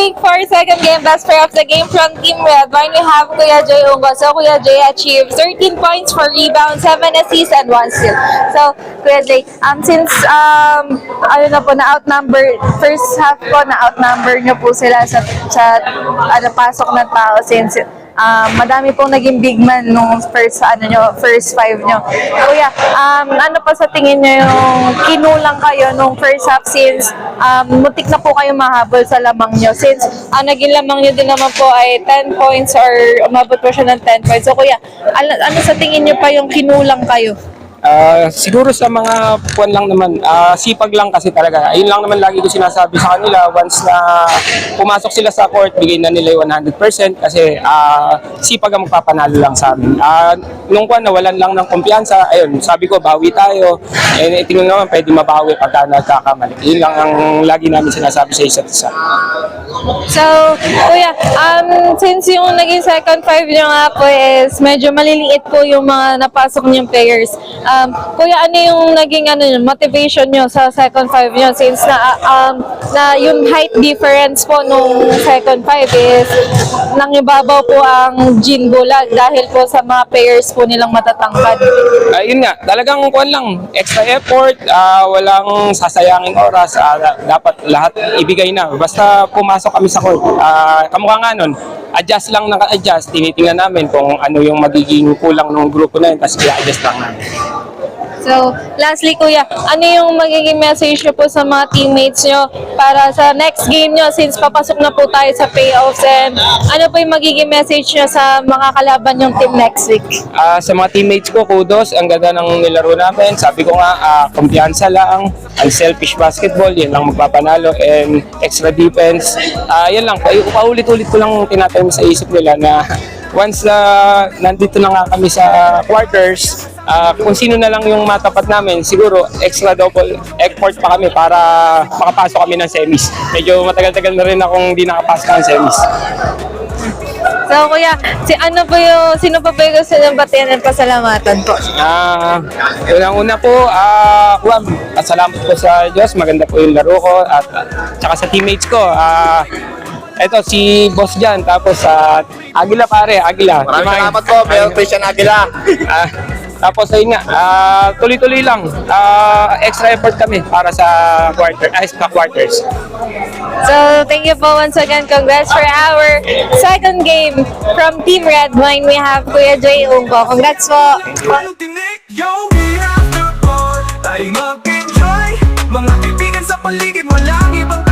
Lastly, for second game, best player of the game from Team Red Wine, we have Kuya Jay Ungo. So, Kuya Jay achieved 13 points for rebound, 7 assists, and 1 steal. So, Kuya Jay, since, ano na po, na-outnumber, first half po, na-outnumber nyo po sila sa pasok ng tao since madami pong naging big man nung first five nyo. Kuya, ano pa sa tingin nyo yung kinulang kayo nung first half since muntik na po kayo mahabol sa lamang nyo since naging lamang nyo din naman po ay 10 points or umabot po siya ng 10 points. So kuya, ano sa tingin nyo pa yung kinulang kayo? Siguro sa mga puwan lang naman, sipag lang kasi talaga. Ayun lang naman lagi ko sinasabi sa kanila, once na pumasok sila sa court, bigay na nila yung 100% kasi sipag ang magpapanalo lang sa amin. Nung kuwan, nawalan lang ng kumpiyansa, ayun, sabi ko, bawi tayo. Tingnan naman, pwede mabawi pagka nagkakamali. Yun lang ang lagi namin sinasabi sa isa't isa. So, kuya, since yung naging second five nyo nga po is medyo maliliit po yung mga napasok niyong players. Kuya, ano yung naging motivation nyo sa second five nyo since na yung height difference po nung second five is nangibabaw po ang Jean Bulag dahil po sa mga players po nilang matatangkad. Yun nga, talagang kuwan lang, extra effort, walang sasayangin oras, dapat lahat ibigay na. Basta pumasok kami sa court, kamukha nga nun, adjust lang naka-adjust, tinitingnan namin kung ano yung magiging kulang ng grupo na yun, tapos i-adjust lang namin. So, lastly kuya, ano yung magiging message nyo po sa mga teammates nyo para sa next game nyo since papasok na po tayo sa playoffs and ano po yung magiging message nyo sa mga kalaban yung team next week? Sa mga teammates ko, kudos, ang ganda ng nilaro namin. Sabi ko nga, kumpiyansa lang, unselfish basketball, yan lang magpapanalo, and extra defense. Yan lang, paulit-ulit ko lang tinatayo sa isip nila na once nandito na nga kami sa quarters, kung sino na lang yung matapat namin, siguro extra double effort pa kami para makapasok kami ng semis. Medyo matagal-tagal na rin akong hindi nakapasok ng semis. So kuya, sino pa po yung gusto ng batiyan ng pasalamatan po? Unang-una po, salamat po sa Diyos, maganda po yung laro ko at saka sa teammates ko. Ito si Boss Jan, tapos Aguila pare, Aguila. Maraming salamat po, Mel Christian Aguila. Tapos ayun nga, tuloy-tuloy lang. Extra effort kami para sa quarters. So, thank you po once again. Congrats for our second game from Team Red Wine. We have Kuya Jay Ungo. Congrats po! Yo, we have the ball. Tayo mag-enjoy. Mga kaibigan sa paligid, walang ibang